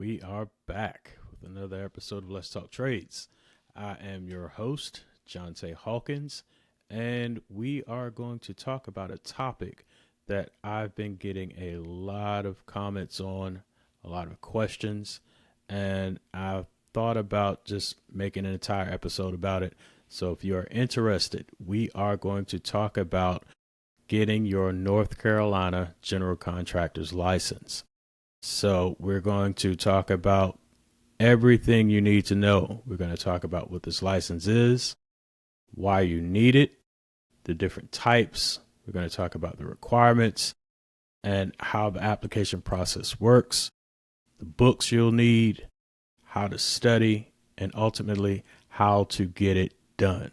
We are back with another episode of Let's Talk Trades. I am your host, John Tay Hawkins, and we are going to talk about a topic that I've been getting a lot of comments on, a lot of questions, and I've thought about just making an entire episode about it. So if you are interested, we are going to talk about getting your North Carolina general contractor's license. So we're going to talk about everything you need to know. We're going to talk about what this license is, why you need it, the different types. We're going to talk about the requirements and how the application process works, the books you'll need, how to study, and ultimately how to get it done.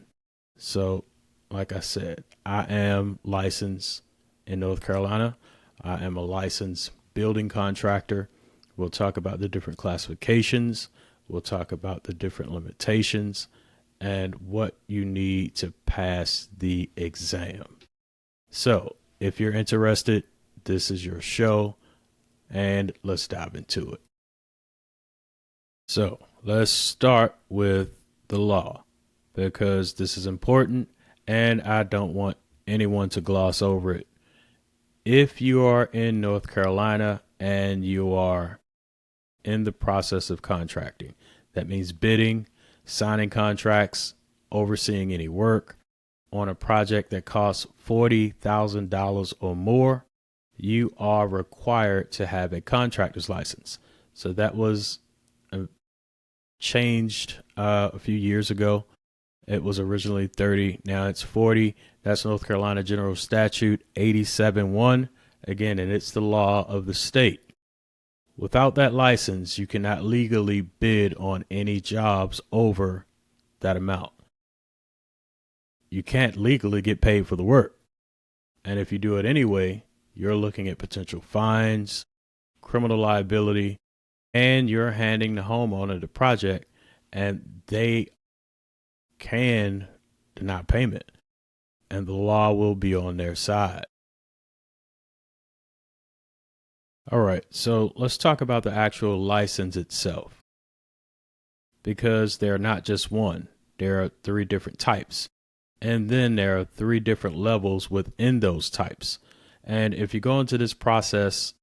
So, like I said, I am licensed in North Carolina. I am a licensed building contractor. We'll talk about the different classifications. We'll talk about the different limitations and what you need to pass the exam. So if you're interested, this is your show, and let's dive into it. So let's start with the law, because this is important and I don't want anyone to gloss over it. If you are in North Carolina and you are in the process of contracting, that means bidding, signing contracts, overseeing any work on a project that costs $40,000 or more, you are required to have a contractor's license. So that was changed a few years ago. It was originally 30, now it's 40. That's North Carolina General Statute 87-1. Again, and it's the law of the state. Without that license, you cannot legally bid on any jobs over that amount. You can't legally get paid for the work. And if you do it anyway, you're looking at potential fines, criminal liability, and you're handing the homeowner the project, and they can deny payment, and the law will be on their side. All right, so let's talk about the actual license itself, because there are not just one. There are 3 different types, and then there are 3 different levels within those types. And if you go into this process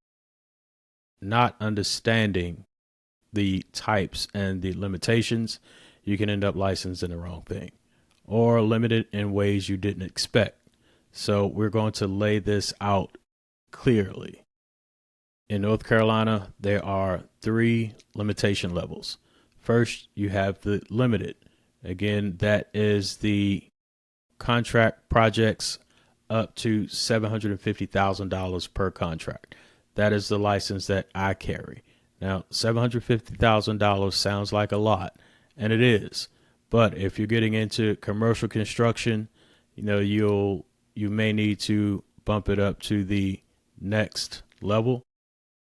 not understanding the types and the limitations, you can end up licensing the wrong thing or limited in ways you didn't expect. So we're going to lay this out clearly. In North Carolina, there are 3 limitation levels. First, you have the limited. Again, that is the contract projects up to $750,000 per contract. That is the license that I carry. Now, $750,000 sounds like a lot, and it is. But if you're getting into commercial construction, you may need to bump it up to the next level.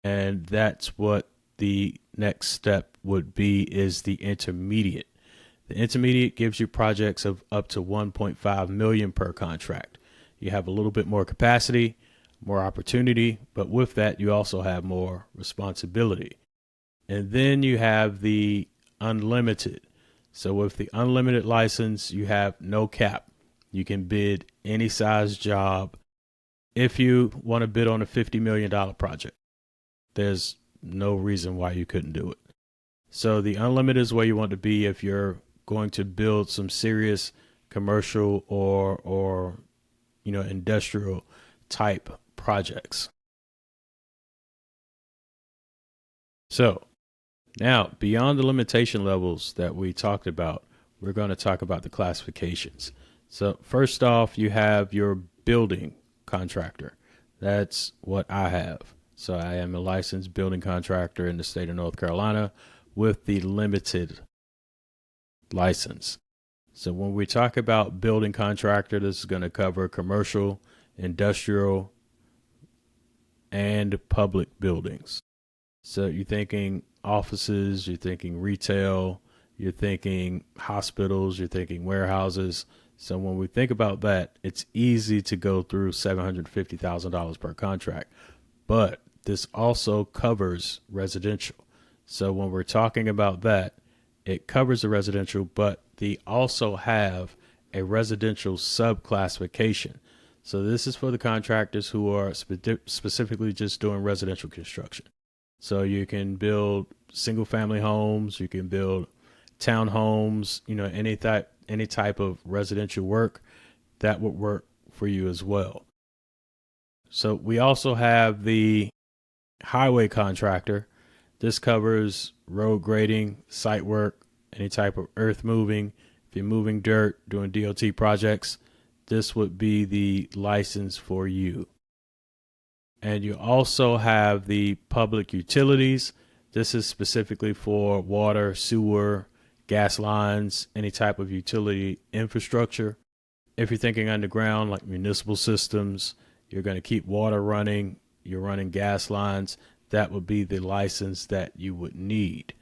And that's what the next step would be, is the intermediate. The intermediate gives you projects of up to 1.5 million per contract. You have a little bit more capacity, more opportunity, but with that, you also have more responsibility. And then you have the unlimited. So with the unlimited license, you have no cap. You can bid any size job. If you want to bid on a $50 million project, there's no reason why you couldn't do it. So the unlimited is where you want to be if you're going to build some serious commercial or industrial type projects. So now, beyond the limitation levels that we talked about, we're going to talk about the classifications. So first off, you have your building contractor. That's what I have. So I am a licensed building contractor in the state of North Carolina with the limited license. So when we talk about building contractor, this is going to cover commercial, industrial, and public buildings. So you're thinking offices, you're thinking retail, you're thinking hospitals, you're thinking warehouses. So when we think about that, it's easy to go through $750,000 per contract. But this also covers residential. So when we're talking about that, it covers the residential, but they also have a residential subclassification. So this is for the contractors who are specifically just doing residential construction. So you can build single family homes, you can build townhomes, any type of residential work that would work for you as well. So we also have the highway contractor. This covers road grading, site work, any type of earth moving. If you're moving dirt, doing DOT projects, this would be the license for you. And you also have the public utilities. This is specifically for water, sewer, gas lines, any type of utility infrastructure. If you're thinking underground, like municipal systems, you're going to keep water running, you're running gas lines, that would be the license that you would need.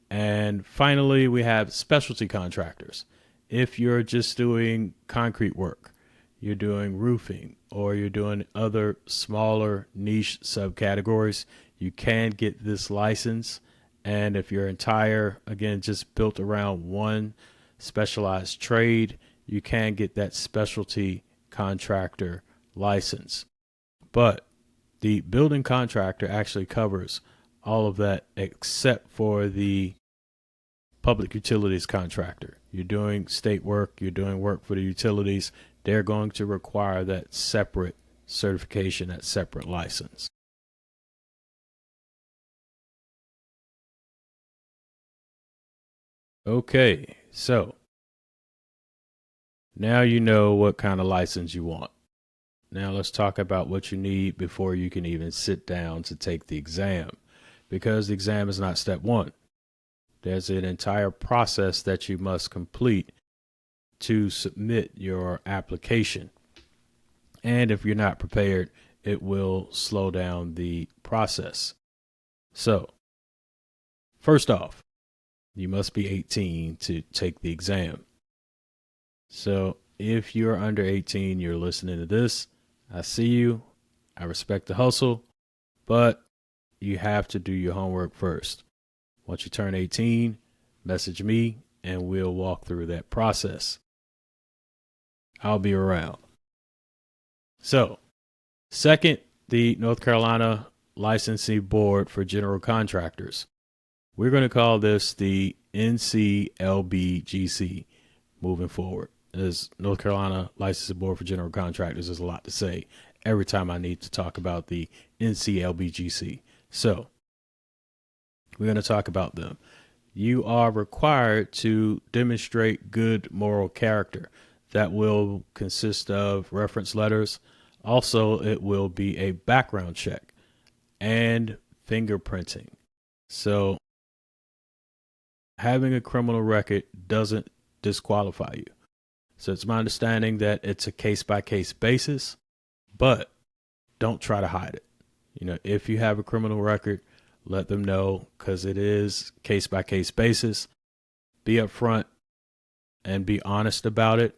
And finally, we have specialty contractors. If you're just doing concrete work, you're doing roofing, or you're doing other smaller niche subcategories, you can get this license. And if your entire, again, just built around one specialized trade, you can get that specialty contractor license. But the building contractor actually covers all of that except for the public utilities contractor. You're doing state work, you're doing work for the utilities. They're going to require that separate certification, that separate license. Okay, so now you know what kind of license you want. Now let's talk about what you need before you can even sit down to take the exam, because the exam is not step one. There's an entire process that you must complete to submit your application. And if you're not prepared, it will slow down the process. So, first off, you must be 18 to take the exam. So, if you're under 18, you're listening to this, I see you. I respect the hustle, but you have to do your homework first. Once you turn 18, message me and we'll walk through that process. I'll be around. So, second, the North Carolina Licensing Board for General Contractors. We're going to call this the NCLBGC moving forward. As North Carolina Licensing Board for General Contractors, there's a lot to say every time I need to talk about the NCLBGC. So, we're going to talk about them. You are required to demonstrate good moral character. That will consist of reference letters. Also, it will be a background check and fingerprinting. So, having a criminal record doesn't disqualify you. So, it's my understanding that it's a case-by-case basis, but don't try to hide it. If you have a criminal record, let them know, because it is case-by-case basis. Be upfront and be honest about it.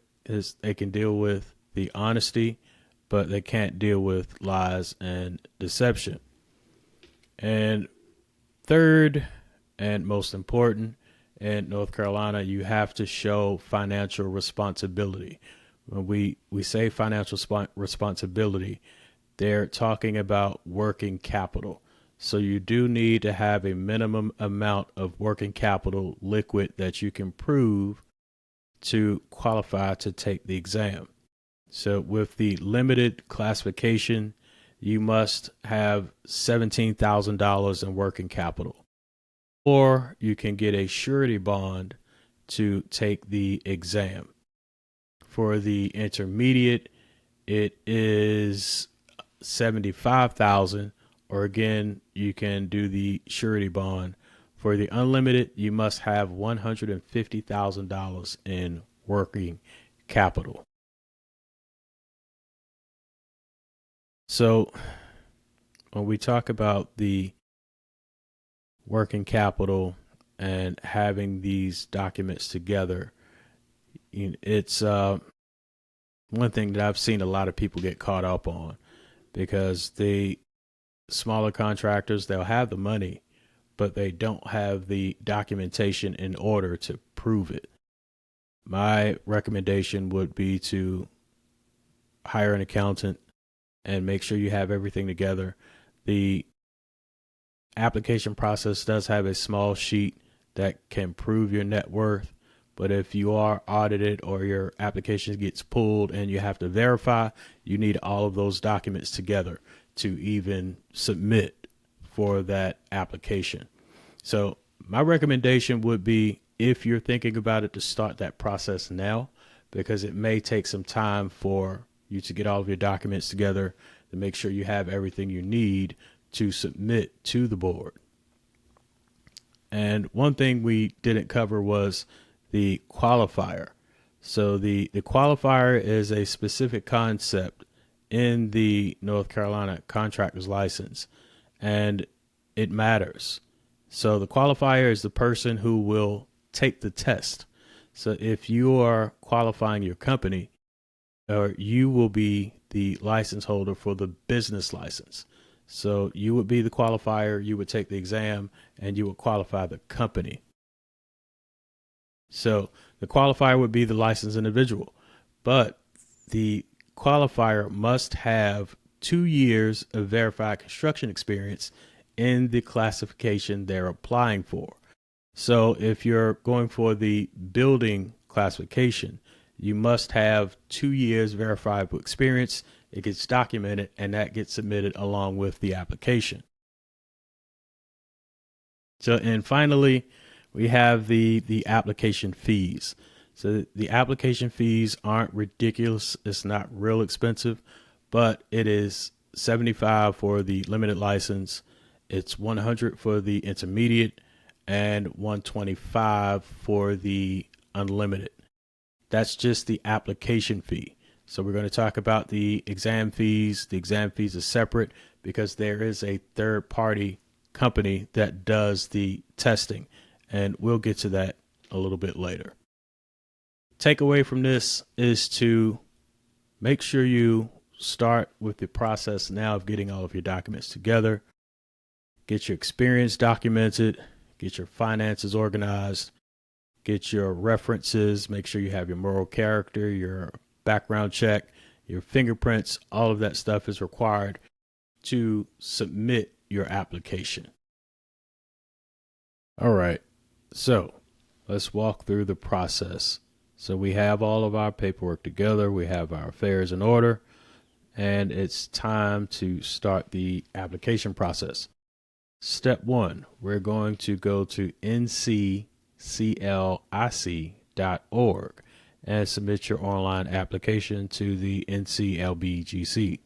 They can deal with the honesty, but they can't deal with lies and deception. And third, and most important, in North Carolina, you have to show financial responsibility. When we say financial responsibility, they're talking about working capital. So you do need to have a minimum amount of working capital liquid that you can prove to qualify to take the exam. So with the limited classification, you must have $17,000 in working capital. Or you can get a surety bond to take the exam. For the intermediate, it is $75,000, or again, you can do the surety bond. For the unlimited, you must have $150,000 in working capital. So when we talk about the working capital and having these documents together, it's one thing that I've seen a lot of people get caught up on, because the smaller contractors, they'll have the money, but they don't have the documentation in order to prove it. My recommendation would be to hire an accountant and make sure you have everything together. The application process does have a small sheet that can prove your net worth, but if you are audited or your application gets pulled and you have to verify, you need all of those documents together to even submit for that application. So my recommendation would be, if you're thinking about it, to start that process now, because it may take some time for you to get all of your documents together to make sure you have everything you need to submit to the board. And one thing we didn't cover was the qualifier. So the qualifier is a specific concept in the North Carolina contractor's license, and it matters. So the qualifier is the person who will take the test. So if you are qualifying your company, or you will be the license holder for the business license. So you would be the qualifier, you would take the exam, and you would qualify the company. So the qualifier would be the licensed individual, but the qualifier must have 2 years of verified construction experience in the classification they're applying for. So if you're going for the building classification, you must have 2 years verifiable experience. It gets documented, and that gets submitted along with the application. So, and finally, we have the application fees. So the application fees aren't ridiculous. It's not real expensive, but it is $75 for the limited license. It's $100 for the intermediate and $125 for the unlimited. That's just the application fee. So we're going to talk about the exam fees. The exam fees are separate because there is a third party company that does the testing, and we'll get to that a little bit later. Takeaway from this is to make sure you start with the process now of getting all of your documents together, get your experience documented, get your finances organized, get your references, make sure you have your moral character, your background check, your fingerprints. All of that stuff is required to submit your application. All right, so let's walk through the process. So we have all of our paperwork together, we have our affairs in order, and it's time to start the application process. Step 1, we're going to go to nclic.org and submit your online application to the NCLBGC,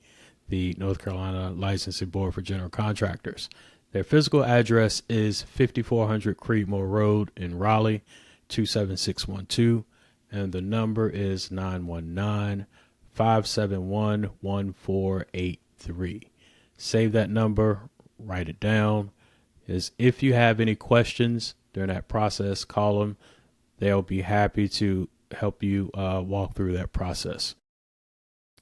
the North Carolina Licensing Board for General Contractors. Their physical address is 5400 Creedmoor Road in Raleigh, 27612, and the number is 919-571-1483. Save that number, write it down. If you have any questions during that process, call them. They'll be happy to help you walk through that process.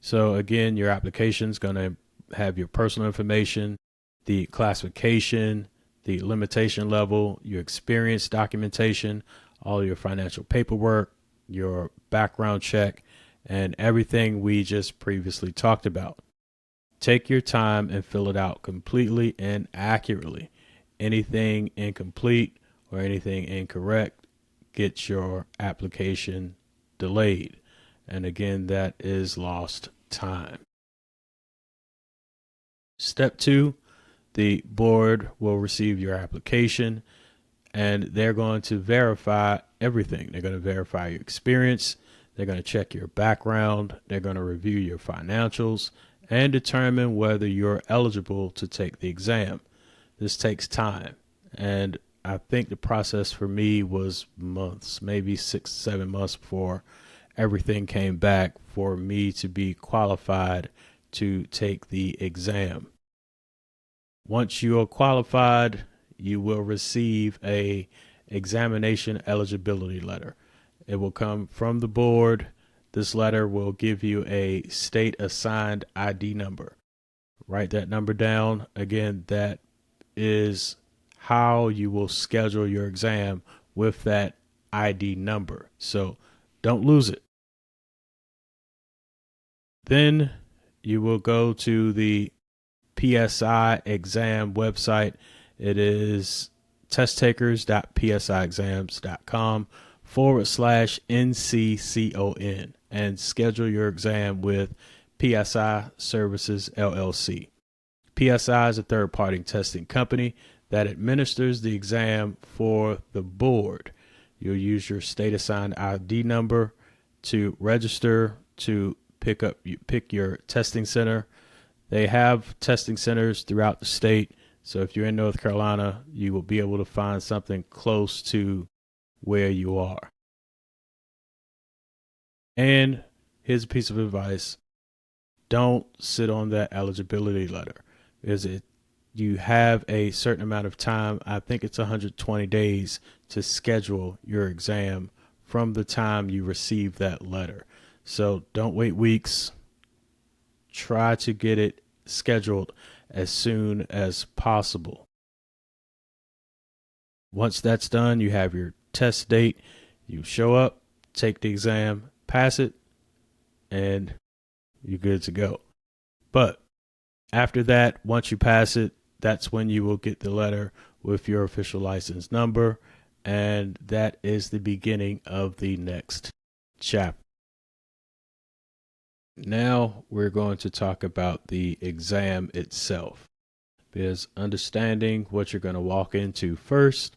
So again, your application is going to have your personal information, the classification, the limitation level, your experience documentation, all your financial paperwork, your background check, and everything we just previously talked about. Take your time and fill it out completely and accurately. Anything incomplete or anything incorrect gets your application delayed. And again, that is lost time. Step 2, the board will receive your application and they're going to verify everything. They're going to verify your experience. They're going to check your background. They're going to review your financials and determine whether you're eligible to take the exam. This takes time. And I think the process for me was months, maybe 6-7 months before everything came back for me to be qualified to take the exam. Once you are qualified, you will receive a examination eligibility letter. It will come from the board. This letter will give you a state assigned ID number. Write that number down. Again, that is how you will schedule your exam with that ID number. So don't lose it. Then you will go to the PSI exam website. It is testtakers.psiexams.com/NCCON and schedule your exam with PSI Services LLC. PSI is a third-party testing company that administers the exam for the board. You'll use your state-assigned ID number to register to pick your testing center. They have testing centers throughout the state. So if you're in North Carolina, you will be able to find something close to where you are. And here's a piece of advice. Don't sit on that eligibility letter. You have a certain amount of time. I think it's 120 days to schedule your exam from the time you receive that letter. So don't wait weeks. Try to get it scheduled as soon as possible. Once that's done, you have your test date. You show up, take the exam, pass it, and you're good to go. But after that, once you pass it, that's when you will get the letter with your official license number, and that is the beginning of the next chapter. Now we're going to talk about the exam itself, because understanding what you're going to walk into first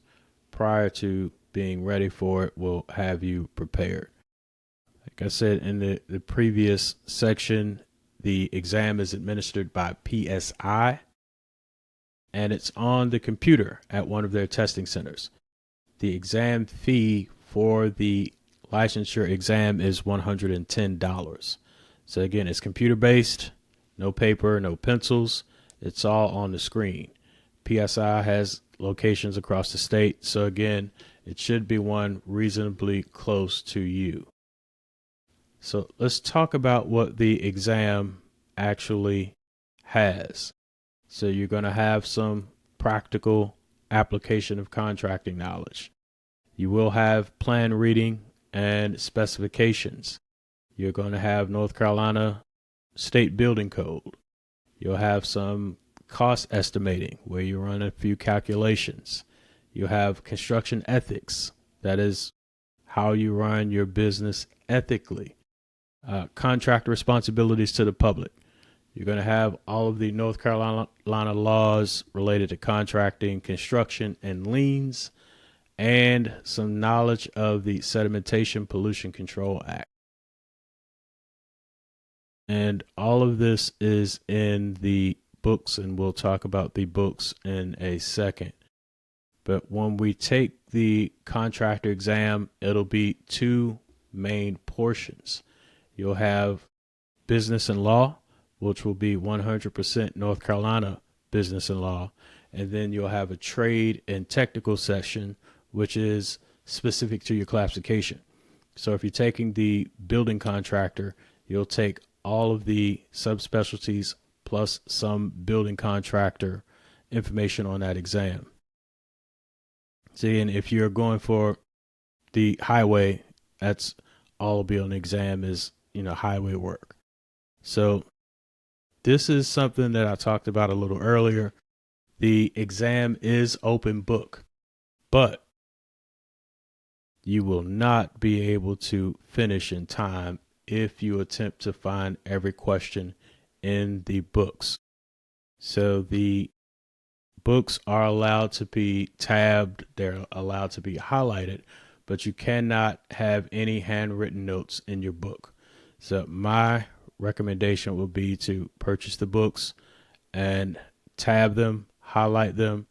prior to being ready for it will have you prepared. Like I said in the previous section, the exam is administered by PSI, and it's on the computer at one of their testing centers. The exam fee for the licensure exam is $110. So again, it's computer-based, no paper, no pencils. It's all on the screen. PSI has locations across the state. So again, it should be one reasonably close to you. So let's talk about what the exam actually has. So you're going to have some practical application of contracting knowledge. You will have plan reading and specifications. You're going to have North Carolina State Building Code. You'll have some cost estimating where you run a few calculations. You'll have construction ethics. That is how you run your business ethically. Contract responsibilities to the public. You're going to have all of the North Carolina laws related to contracting, construction, and liens, and some knowledge of the Sedimentation Pollution Control Act. And all of this is in the books, and we'll talk about the books in a second. But when we take the contractor exam, it'll be two main portions. You'll have business and law, which will be 100% North Carolina business and law. And then you'll have a trade and technical section, which is specific to your classification. So if you're taking the building contractor, you'll take all of the subspecialties plus some building contractor information on that exam. See, and if you're going for the highway, that's all will be on the exam is, highway work. So this is something that I talked about a little earlier. The exam is open book, but you will not be able to finish in time if you attempt to find every question in the books. So the books are allowed to be tabbed, they're allowed to be highlighted, but you cannot have any handwritten notes in your book. So my recommendation would be to purchase the books and tab them, highlight them,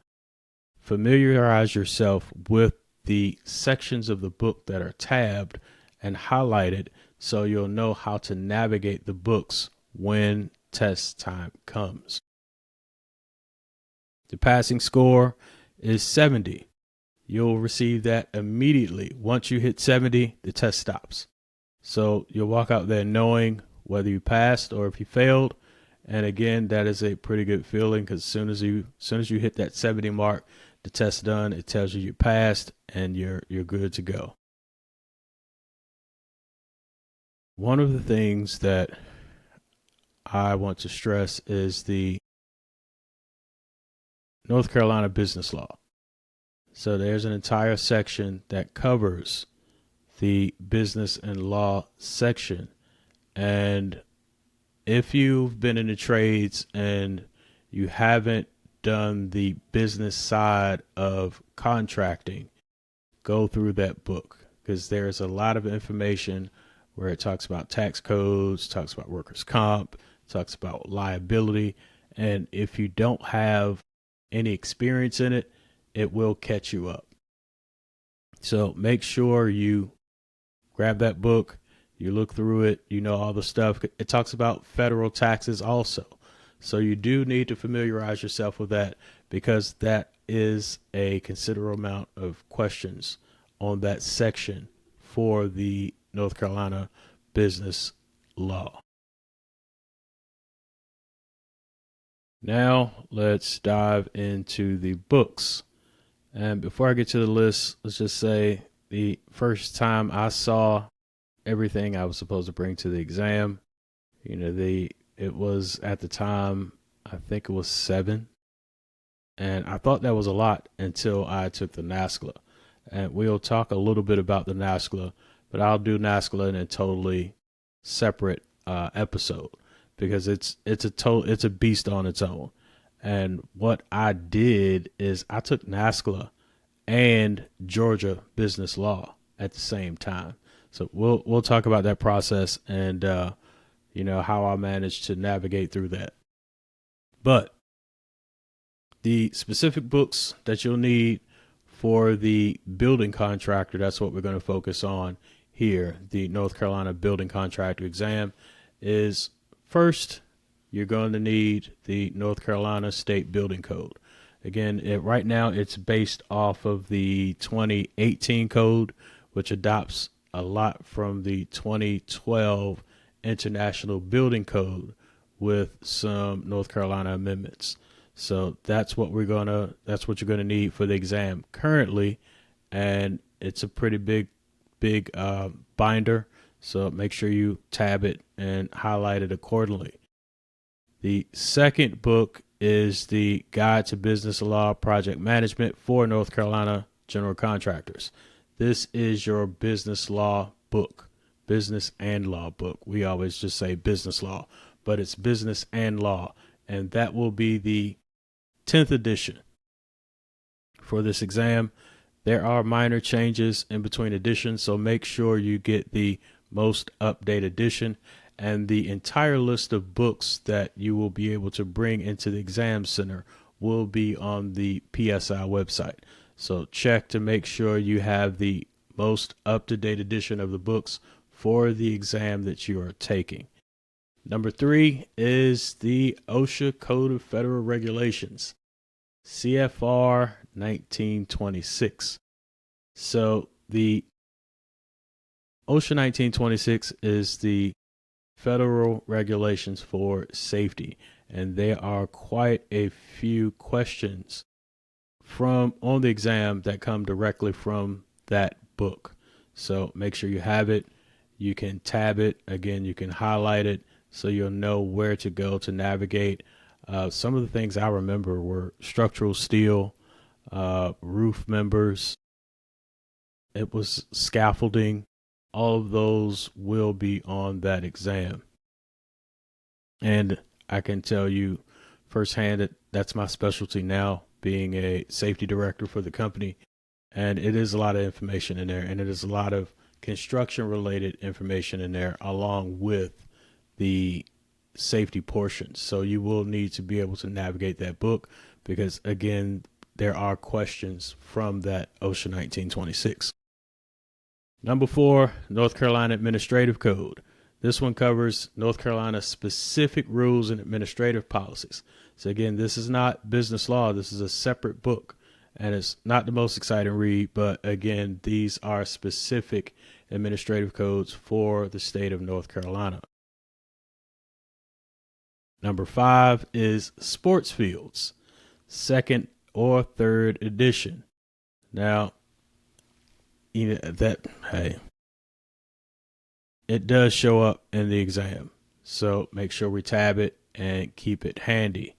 familiarize yourself with the sections of the book that are tabbed and highlighted so you'll know how to navigate the books when test time comes. The passing score is 70. You'll receive that immediately. Once you hit 70, the test stops. So you'll walk out there knowing whether you passed or if you failed. And again, that is a pretty good feeling because as soon as you hit that 70 mark, the test done. It tells you you passed and you're good to go. One of the things that I want to stress is the North Carolina business law. So there's an entire section that covers the business and law section. And if you've been in the trades and you haven't done the business side of contracting, go through that book, because there's a lot of information where it talks about tax codes, talks about workers' comp, talks about liability. And if you don't have any experience in it, it will catch you up. So make sure you grab that book, you look through it, you know all the stuff. It talks about federal taxes also. So you do need to familiarize yourself with that, because that is a considerable amount of questions on that section for the North Carolina business law. Now let's dive into the books. And before I get to the list, let's just say the first time I saw everything I was supposed to bring to the exam, it was at the time, I think it was 7. And I thought that was a lot until I took the NASCLA. And we'll talk a little bit about the NASCLA, but I'll do NASCLA in a totally separate episode, because it's a beast on its own. And what I did is I took NASCLA and Georgia business law at the same time. So we'll talk about that process and how I managed to navigate through that. But the specific books that you'll need for the building contractor, that's what we're going to focus on here. The North Carolina building contractor exam is, first, you're going to need the North Carolina State Building Code. Again, right now it's based off of the 2018 code, which adopts a lot from the 2012 International Building Code with some North Carolina amendments. So that's what you're gonna need for the exam currently, and it's a pretty big binder. So make sure you tab it and highlight it accordingly. The second book is the Guide to Business Law Project Management for North Carolina General Contractors. This is your business law book, business and law book. We always just say business law, but it's business and law. And that will be the 10th edition for this exam. There are minor changes in between editions, so make sure you get the most updated edition. And the entire list of books that you will be able to bring into the exam center will be on the PSI website. So check to make sure you have the most up-to-date edition of the books for the exam that you are taking. Number 3 is the OSHA Code of Federal Regulations, CFR 1926. So the OSHA 1926 is the federal regulations for safety, and there are quite a few questions on the exam that come directly from that book. So make sure you have it. You can tab it. Again, you can highlight it so you'll know where to go to navigate. Some of the things I remember were structural steel, roof members. It was scaffolding. All of those will be on that exam. And I can tell you firsthand that that's my specialty now, being a safety director for the company. And it is a lot of information in there, and it is a lot of construction related information in there along with the safety portions. So you will need to be able to navigate that book, because again, there are questions from that OSHA 1926. Number 4, North Carolina Administrative Code. This one covers North Carolina specific rules and administrative policies. So again, this is not business law. This is a separate book, and it's not the most exciting read, but again, these are specific administrative codes for the state of North Carolina. Number 5 is sports fields, second or third edition. Now, hey, it does show up in the exam. So make sure we tab it and keep it handy.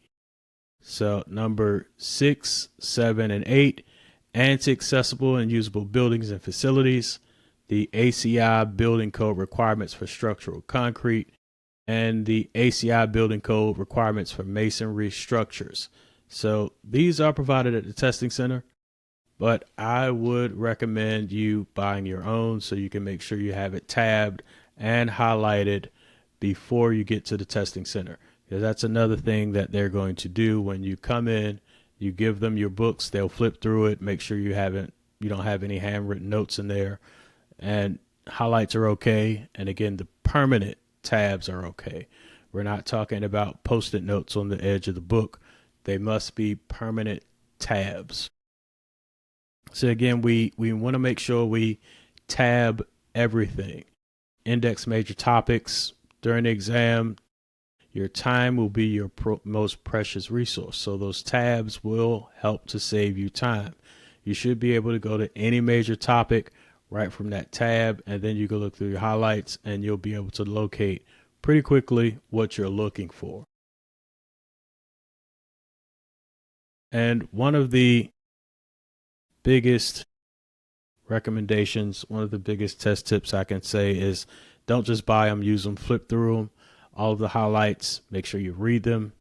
So number 6, 7, and 8, anti-accessible and usable buildings and facilities, the ACI building code requirements for structural concrete, and the ACI building code requirements for masonry structures. So these are provided at the testing center, but I would recommend you buying your own so you can make sure you have it tabbed and highlighted before you get to the testing center. Because that's another thing that they're going to do when you come in. You give them your books, they'll flip through it, make sure you don't have any handwritten notes in there, and highlights are okay. And again, the permanent tabs are okay. We're not talking about post-it notes on the edge of the book. They must be permanent tabs. So again, we want to make sure we tab everything. Index major topics during the exam. Your time will be your most precious resource. So those tabs will help to save you time. You should be able to go to any major topic right from that tab, and then you can look through your highlights and you'll be able to locate pretty quickly what you're looking for. And one of the biggest recommendations, one of the biggest test tips I can say is don't just buy them, use them, flip through them. All of the highlights, make sure you read them.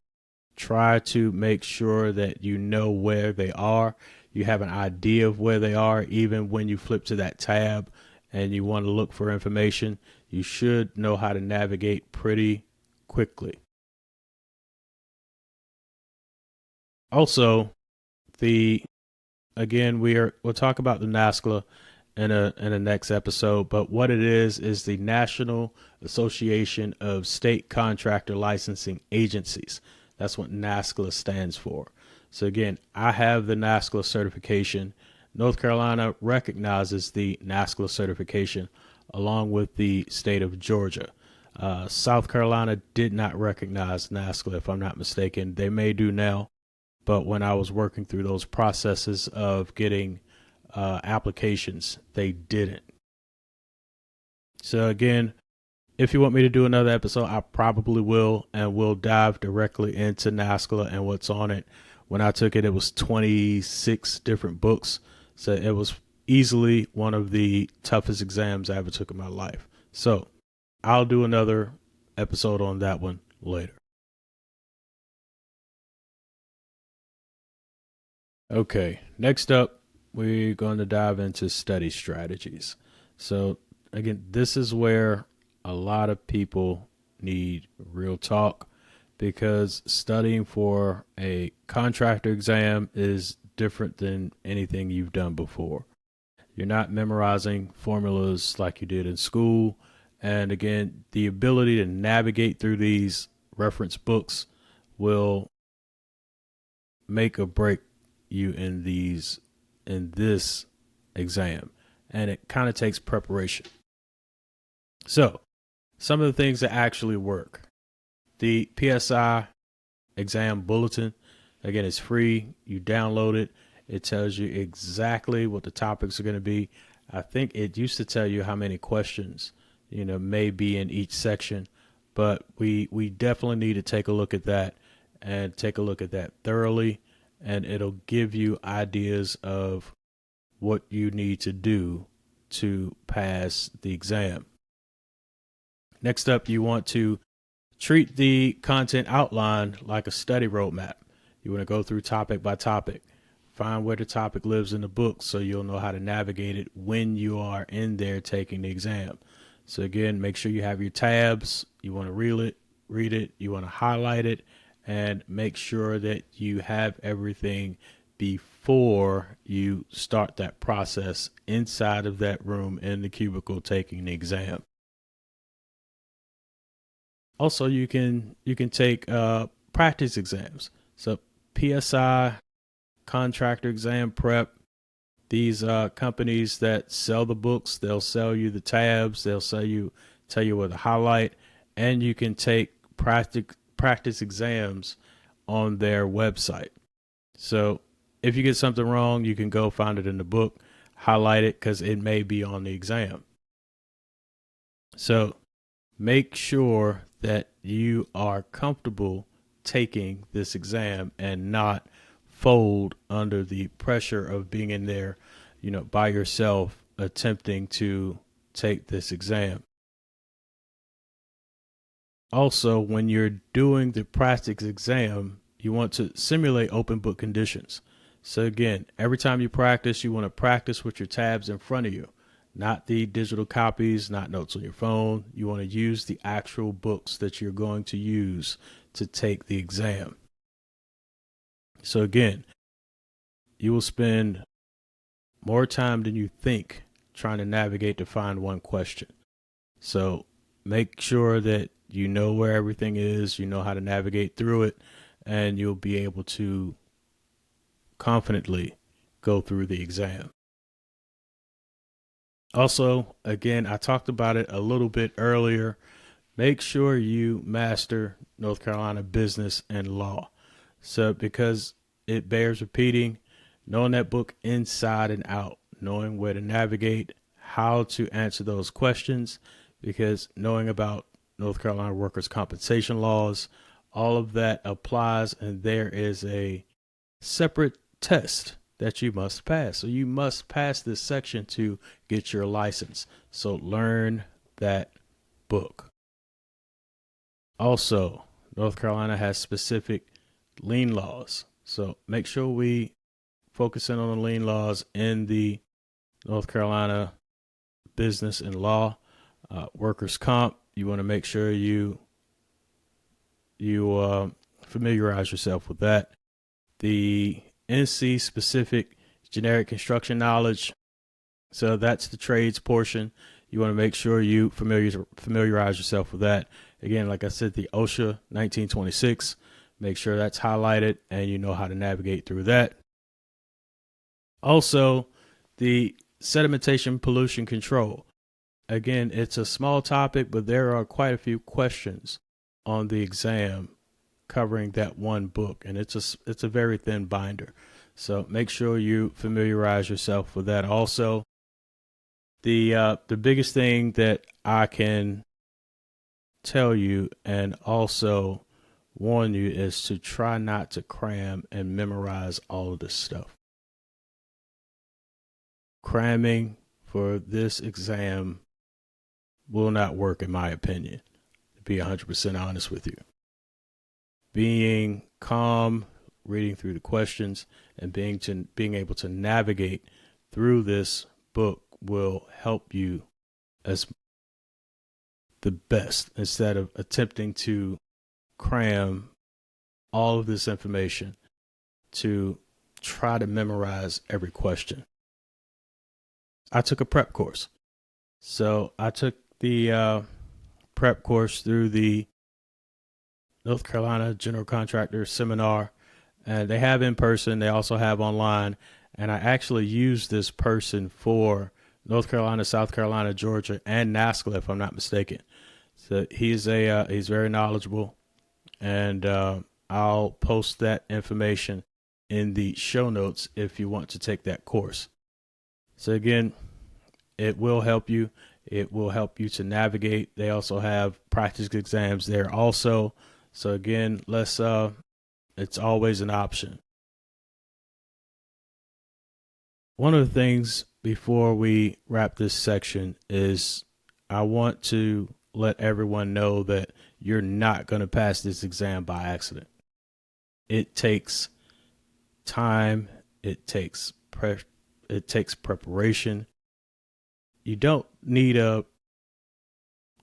Try to make sure that you know where they are. You have an idea of where they are, even when you flip to that tab and you want to look for information. You should know how to navigate pretty quickly. Also, we'll talk about the NASCLA in a next episode, but what it is the National Association of State Contractor Licensing Agencies. That's what NASCLA stands for. So again, I have the NASCLA certification. North Carolina recognizes the NASCLA certification along with the state of Georgia. South Carolina did not recognize NASCLA, if I'm not mistaken. They may do now, but when I was working through those processes of getting applications, they didn't. So again, if you want me to do another episode, I probably will, and we'll dive directly into NASCLA and what's on it. When I took it, it was 26 different books. So it was easily one of the toughest exams I ever took in my life. So I'll do another episode on that one later. Okay, next up, we're going to dive into study strategies. So again, this is where a lot of people need real talk, because studying for a contractor exam is different than anything you've done before. You're not memorizing formulas like you did in school. And again, the ability to navigate through these reference books will make or break you in this exam, and it kind of takes preparation. So some of the things that actually work: the PSI exam bulletin, again, is free. You download it. It tells you exactly what the topics are going to be. I think it used to tell you how many questions may be in each section, but we definitely need to take a look at that and take a look at that thoroughly, and it'll give you ideas of what you need to do to pass the exam. Next up, you want to treat the content outline like a study roadmap. You want to go through topic by topic, find where the topic lives in the book so you'll know how to navigate it when you are in there taking the exam. So again, make sure you have your tabs. You want to read it, you want to highlight it, and make sure that you have everything before you start that process inside of that room in the cubicle taking the exam. Also, you can take practice exams. So PSI, contractor exam prep, these companies that sell the books, they'll sell you the tabs, they'll tell you where to highlight, and you can take practice exams on their website. So if you get something wrong, you can go find it in the book, highlight it because it may be on the exam. So make sure that you are comfortable taking this exam and not fold under the pressure of being in there, by yourself attempting to take this exam. Also, when you're doing the practice exam, you want to simulate open book conditions. So again, every time you practice, you want to practice with your tabs in front of you, not the digital copies, not notes on your phone. You want to use the actual books that you're going to use to take the exam. So again, you will spend more time than you think trying to navigate to find one question. So make sure that you know where everything is, you know how to navigate through it, and you'll be able to confidently go through the exam. Also, again, I talked about it a little bit earlier. Make sure you master North Carolina business and law. So, because it bears repeating, knowing that book inside and out, knowing where to navigate, how to answer those questions, because knowing about North Carolina workers' compensation laws, all of that applies, and there is a separate test that you must pass. So you must pass this section to get your license. So learn that book. Also, North Carolina has specific lien laws. So make sure we focus in on the lien laws in the North Carolina business and law. Workers' comp, you want to make sure you familiarize yourself with that. The NC specific generic construction knowledge. So that's the trades portion. You want to make sure you familiarize yourself with that. Again, like I said, the OSHA 1926, make sure that's highlighted and you know how to navigate through that. Also, the sedimentation pollution control. Again, it's a small topic, but there are quite a few questions on the exam covering that one book, and it's a very thin binder. So make sure you familiarize yourself with that. Also, the biggest thing that I can tell you and also warn you is to try not to cram and memorize all of this stuff. Cramming for this exam will not work, in my opinion, to be 100% honest with you. Being calm, reading through the questions, and being able to navigate through this book will help you as the best, instead of attempting to cram all of this information to try to memorize every question. I took a prep course. So I took the prep course through the North Carolina General Contractor Seminar, and they have in person, they also have online, and I actually used this person for North Carolina, South Carolina, Georgia, and NASCLA, if I'm not mistaken. So he's very knowledgeable, and I'll post that information in the show notes if you want to take that course. So again, it will help you. It will help you to navigate. They also have practice exams there also. So again, it's always an option. One of the things before we wrap this section is I want to let everyone know that you're not going to pass this exam by accident. It takes time. It takes preparation. You don't need a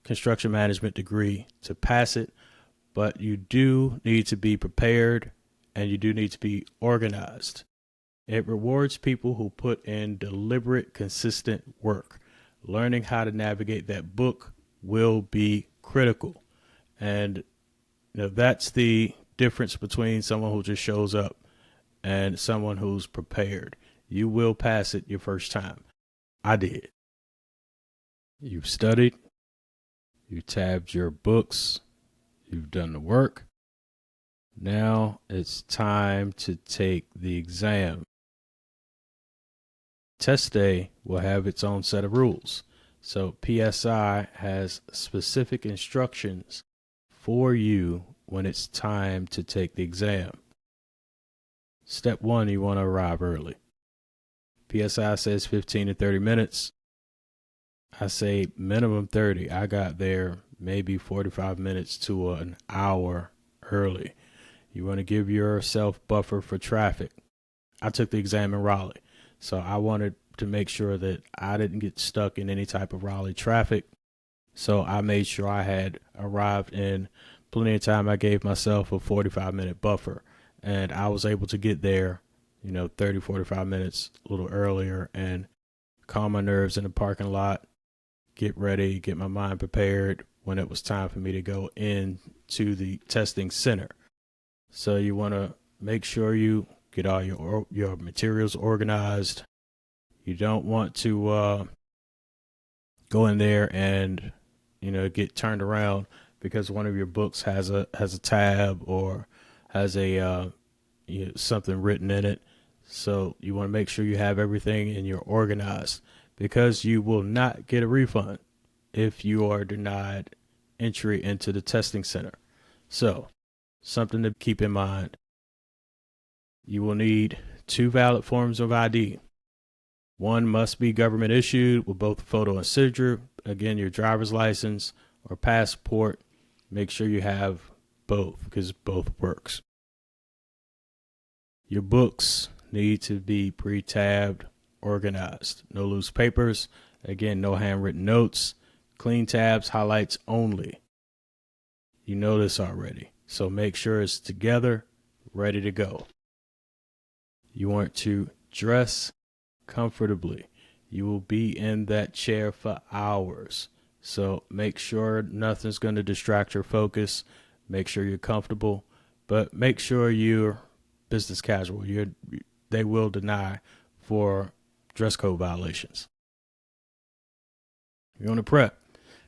construction management degree to pass it, but you do need to be prepared and you do need to be organized. It rewards people who put in deliberate, consistent work. Learning how to navigate that book will be critical. And that's the difference between someone who just shows up and someone who's prepared. You will pass it your first time. I did. You've studied, you tabbed your books, you've done the work. Now it's time to take the exam. test day will have its own set of rules. So PSI has specific instructions for you when it's time to take the exam. Step 1, you want to arrive early. PSI says 15 to 30 minutes. I say minimum 30. I got there maybe 45 minutes to an hour early. You want to give yourself buffer for traffic. I took the exam in Raleigh, so I wanted to make sure that I didn't get stuck in any type of Raleigh traffic. So I made sure I had arrived in plenty of time. I gave myself a 45-minute buffer, and I was able to get there, 30, 45 minutes a little earlier and calm my nerves in the parking lot, get ready, get my mind prepared when it was time for me to go into the testing center. So you want to make sure you get all your materials organized. You don't want to go in there and get turned around because one of your books has a tab or has a something written in it. So you want to make sure you have everything and you're organized, because you will not get a refund if you are denied entry into the testing center. So something to keep in mind: you will need 2 valid forms of ID. One must be government issued with both photo and signature. Again, your driver's license or passport. Make sure you have both, because both works. Your books need to be pre-tabbed, organized. No loose papers. Again, no handwritten notes. Clean tabs, highlights only. You know this already, so make sure it's together, ready to go. You want to dress comfortably. You will be in that chair for hours, so make sure nothing's going to distract your focus. Make sure you're comfortable, but make sure you're business casual. They will deny for dress code violations. You're going to prep.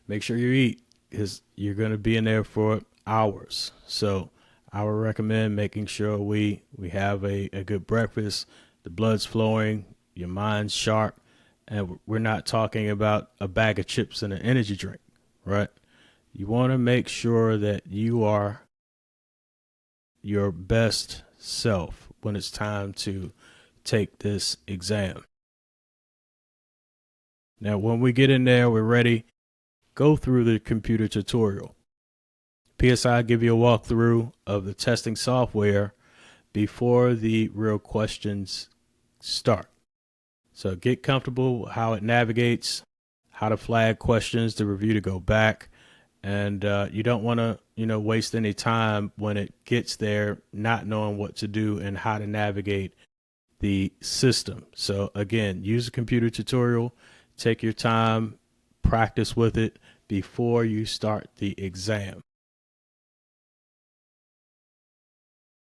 Make sure you eat, because you're going to be in there for hours. So I would recommend making sure we have a good breakfast, the blood's flowing, your mind's sharp, and we're not talking about a bag of chips and an energy drink, right? You want to make sure that you are your best self when it's time to take this exam. Now, when we get in there, we're ready. Go through the computer tutorial. PSI give you a walkthrough of the testing software before the real questions start. So get comfortable with how it navigates, how to flag questions to review to go back. And you don't want to, waste any time when it gets there, not knowing what to do and how to navigate the system. So again, use a computer tutorial, take your time, practice with it before you start the exam.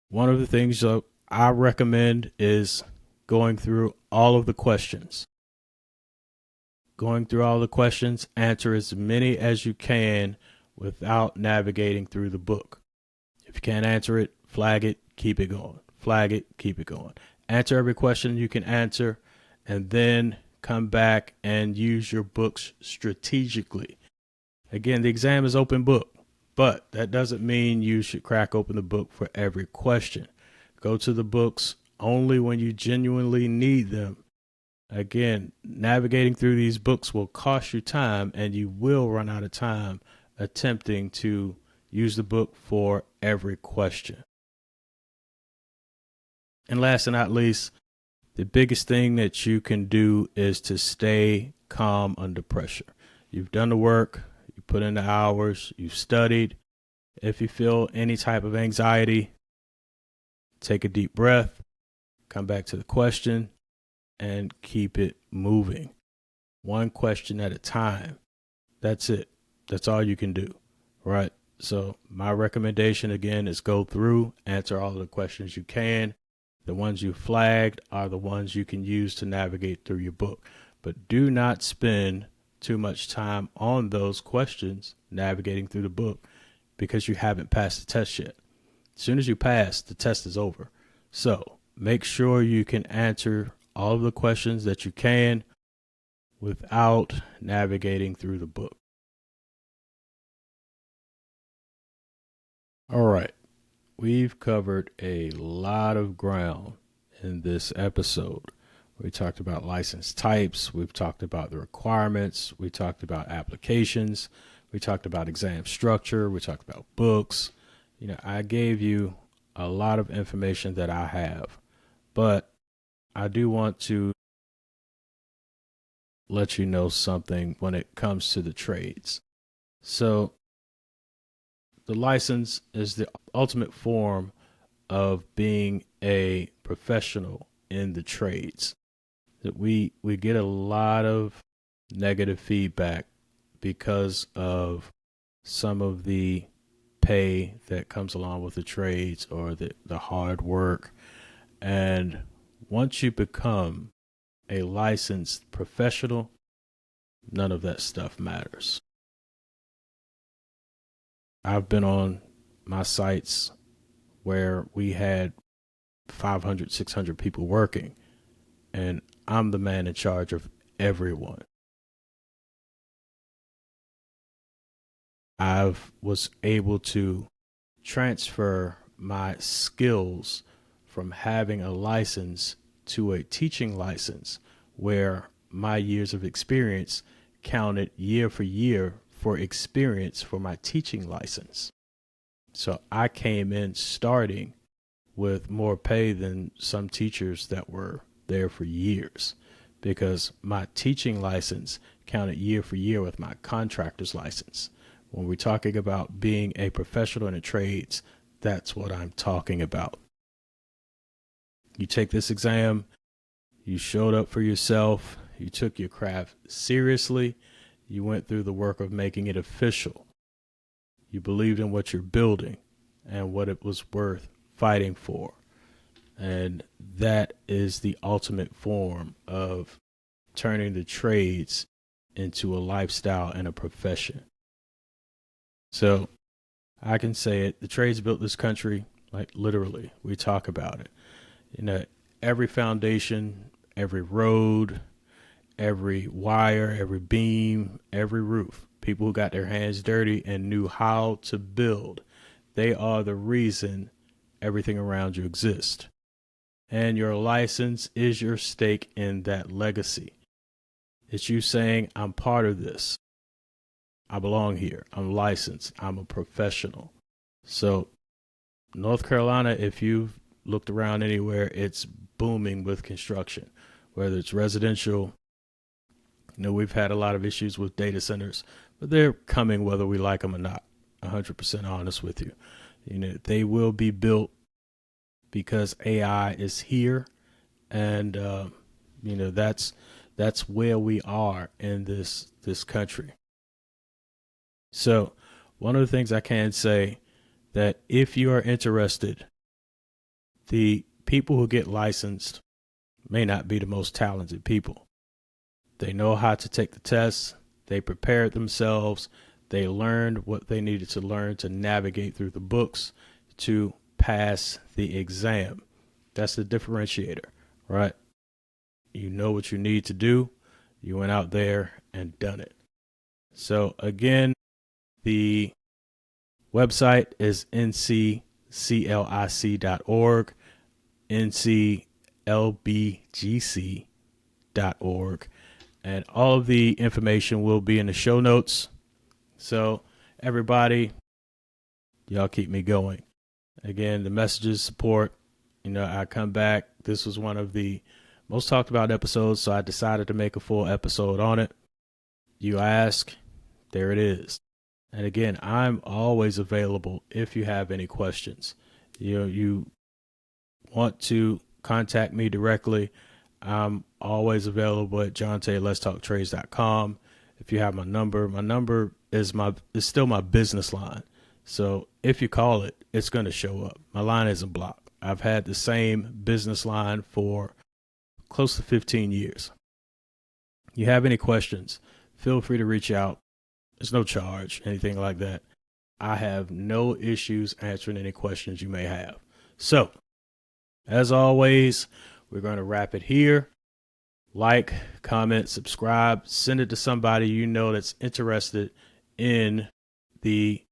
One of the things I recommend is going through all of the questions. Going through all the questions, answer as many as you can without navigating through the book. If you can't answer it, flag it, keep it going. Flag it, keep it going. Answer every question you can answer, and then come back and use your books strategically. Again, the exam is open book, but that doesn't mean you should crack open the book for every question. Go to the books only when you genuinely need them. Again, navigating through these books will cost you time, and you will run out of time attempting to use the book for every question. And last and not least, the biggest thing that you can do is to stay calm under pressure. You've done the work, you put in the hours, you've studied. If you feel any type of anxiety, take a deep breath, come back to the question, and keep it moving. One question at a time. That's it. That's all you can do, right? So my recommendation again is go through, answer all of the questions you can. The ones you flagged are the ones you can use to navigate through your book. But do not spend too much time on those questions navigating through the book, because you haven't passed the test yet. As soon as you pass, the test is over. So make sure you can answer all of the questions that you can without navigating through the book. All right. We've covered a lot of ground in this episode. We talked about license types. We've talked about the requirements. We talked about applications. We talked about exam structure. We talked about books. I gave you a lot of information that I have, but I do want to let you know something when it comes to the trades. So the license is the ultimate form of being a professional in the trades. That we get a lot of negative feedback because of some of the pay that comes along with the trades or the hard work. And once you become a licensed professional, none of that stuff matters. I've been on my sites where we had 500, 600 people working, and I'm the man in charge of everyone. I was able to transfer my skills from having a license to a teaching license where my years of experience counted year for year for experience for my teaching license. So I came in starting with more pay than some teachers that were there for years because my teaching license counted year for year with my contractor's license. When we're talking about being a professional in the trades, that's what I'm talking about. You take this exam, you showed up for yourself, you took your craft seriously, you went through the work of making it official. You believed in what you're building and what it was worth fighting for. And that is the ultimate form of turning the trades into a lifestyle and a profession. So I can say it, the trades built this country, like literally, we talk about it. Every foundation, every road, every wire, every beam, every roof, people who got their hands dirty and knew how to build, they are the reason everything around you exists. And your license is your stake in that legacy. It's you saying, I'm part of this. I belong here. I'm licensed. I'm a professional. So North Carolina, if you've looked around anywhere, it's booming with construction, whether it's residential. We've had a lot of issues with data centers, but they're coming whether we like them or not. 100% honest with you. They will be built because AI is here. And, that's where we are in this country. So one of the things I can say that if you are interested, the people who get licensed may not be the most talented people. They know how to take the tests. They prepared themselves. They learned what they needed to learn to navigate through the books to pass the exam. That's the differentiator, right? You know what you need to do. You went out there and done it. So again, the website is nclic.org, nclbgc.org, and all of the information will be in the show notes. So everybody, y'all keep me going. Again, the messages, support, I come back. This was one of the most talked about episodes, so I decided to make a full episode on it. You ask, there it is. And again, I'm always available if you have any questions. You want to contact me directly, I'm always available at johntayletstalktrades.com. If you have my number is still my business line. So if you call it, it's going to show up. My line isn't blocked. I've had the same business line for close to 15 years. You have any questions, feel free to reach out. There's no charge, anything like that. I have no issues answering any questions you may have. So, as always, we're going to wrap it here. Like, comment, subscribe, send it to somebody you know that's interested in the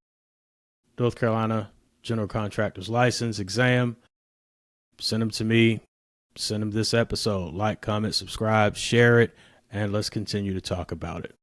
North Carolina General Contractor's License exam. Send them to me. Send them this episode. Like, comment, subscribe, share it, and let's continue to talk about it.